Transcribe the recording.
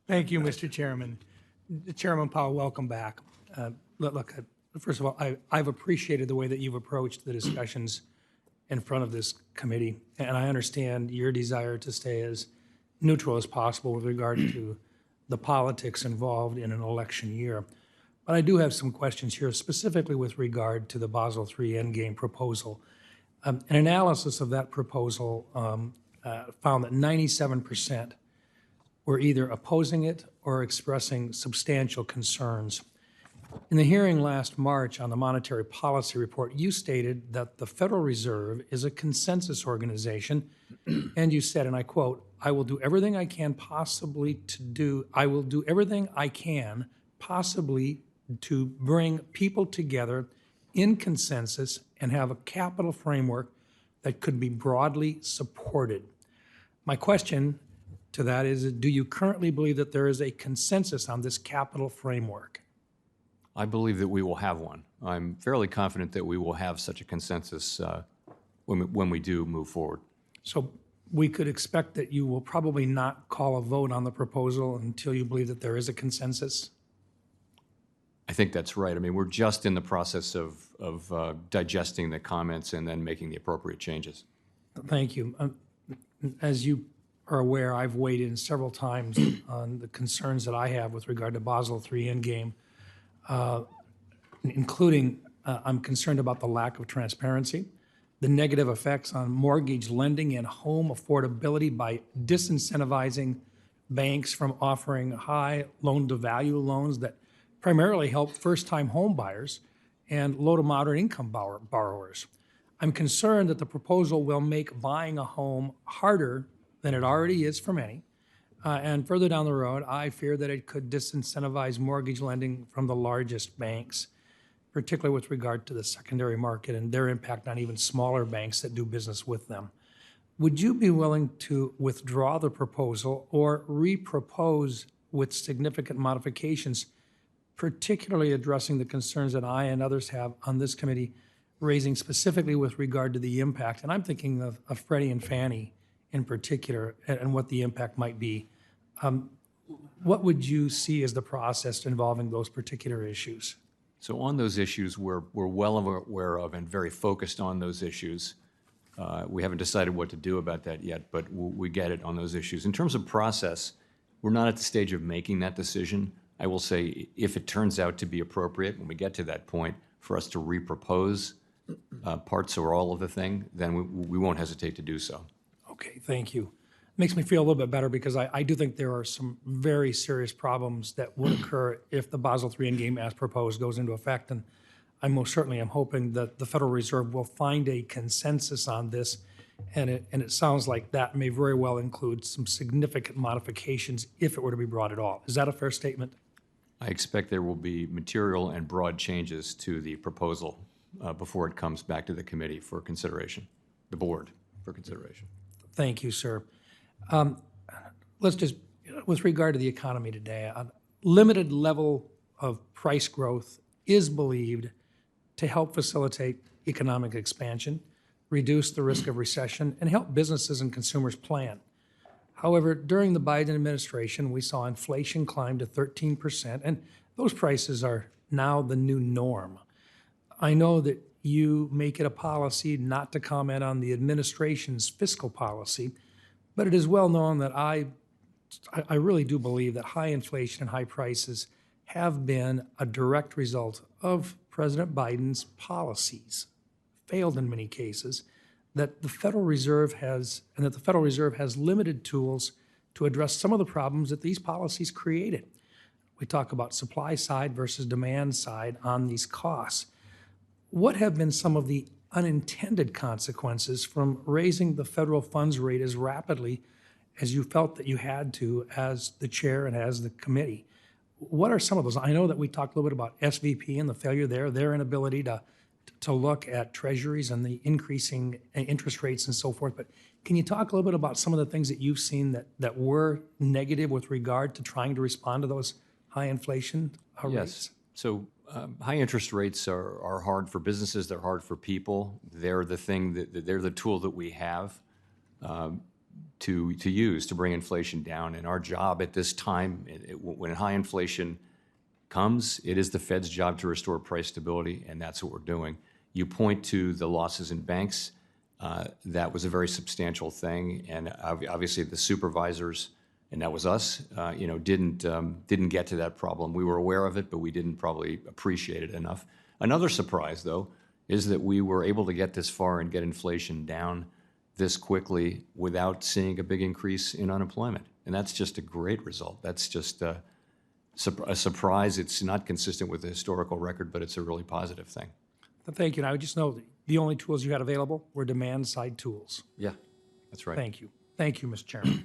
Thank you, Mr. Chairman. Chairman Powell, welcome back. First of all, I've appreciated the way that you've approached the discussions in front of this committee, and I understand your desire to stay as neutral as possible with regard to the politics involved in an election year. But I do have some questions here, specifically with regard to the Basel III Endgame proposal. An analysis of that proposal found that 97% were either opposing it or expressing substantial concerns. In the hearing last March on the Monetary Policy Report, you stated that the Federal Reserve is a consensus organization, and you said, and I quote, I will do everything I can possibly to bring people together in consensus and have a capital framework that could be broadly supported. My question to that is, do you currently believe that there is a consensus on this capital framework? I believe that we will have one. I'm fairly confident that we will have such a consensus when we do move forward. So we could expect that you will probably not call a vote on the proposal until you believe that there is a consensus? I think that's right. I mean, we're just in the process of digesting the comments and then making the appropriate changes. Thank you. As you are aware, I've weighed in several times on the concerns that I have with regard to Basel III Endgame, including I'm concerned about the lack of transparency, the negative effects on mortgage lending and home affordability by disincentivizing banks from offering high loan-to-value loans that primarily help first-time home buyers and low to moderate income borrowers. I'm concerned that the proposal will make buying a home harder than it already is for many. And further down the road, I fear that it could disincentivize mortgage lending from the largest banks, particularly with regard to the secondary market and their impact on even smaller banks that do business with them. Would you be willing to withdraw the proposal or re-propose with significant modifications, particularly addressing the concerns that I and others have on this committee, raising specifically with regard to the impact? And I'm thinking of Freddie and Fannie in particular and what the impact might be. What would you see as the process involving those particular issues? So on those issues, we're well aware of and very focused on those issues. We haven't decided what to do about that yet, but we get it on those issues. In terms of process, we're not at the stage of making that decision. I will say if it turns out to be appropriate when we get to that point for us to repropose parts or all of the thing, then we won't hesitate to do so. Okay, thank you. Makes me feel a little bit better because I do think there are some very serious problems that would occur if the Basel III Endgame as proposed goes into effect. And I most certainly am hoping that the Federal Reserve will find a consensus on this. And it sounds like that may very well include some significant modifications if it were to be brought at all. Is that a fair statement? I expect there will be material and broad changes to the proposal before it comes back to the committee for consideration, the board for consideration. Thank you, sir. Let's just, with regard to the economy today, a limited level of price growth is believed to help facilitate economic expansion, reduce the risk of recession, and help businesses and consumers plan. However, during the Biden administration, we saw inflation climb to 13%, and those prices are now the new norm. I know that you make it a policy not to comment on the administration's fiscal policy, but it is well known that I really do believe that high inflation and high prices have been a direct result of President Biden's policies, failed in many cases, that the Federal Reserve has limited tools to address some of the problems that these policies created. We talk about supply side versus demand side on these costs. What have been some of the unintended consequences from raising the federal funds rate as rapidly as you felt that you had to as the chair and as the committee? What are some of those? I know that we talked a little bit about SVP and the failure there, their inability to look at treasuries and the increasing interest rates and so forth, but can you talk a little bit about some of the things that you've seen that were negative with regard to trying to respond to those high inflation rates? Yes. So high interest rates are hard for businesses. They're hard for people. They're the thing they're the tool that we have. to use to bring inflation down. And our job at this time, when high inflation comes, it is the Fed's job to restore price stability, and that's what we're doing. You point to the losses in banks. That was a very substantial thing, and obviously the supervisors, and that was us, didn't get to that problem. We were aware of it, but we didn't probably appreciate it enough. Another surprise, though, is that we were able to get this far and get inflation down this quickly without seeing a big increase in unemployment. And that's just a great result. That's just a surprise. It's not consistent with the historical record, but it's a really positive thing. Thank you. And I would just know the only tools you had available were demand-side tools. Yeah, that's right. Thank you. Thank you, Mr. Chairman.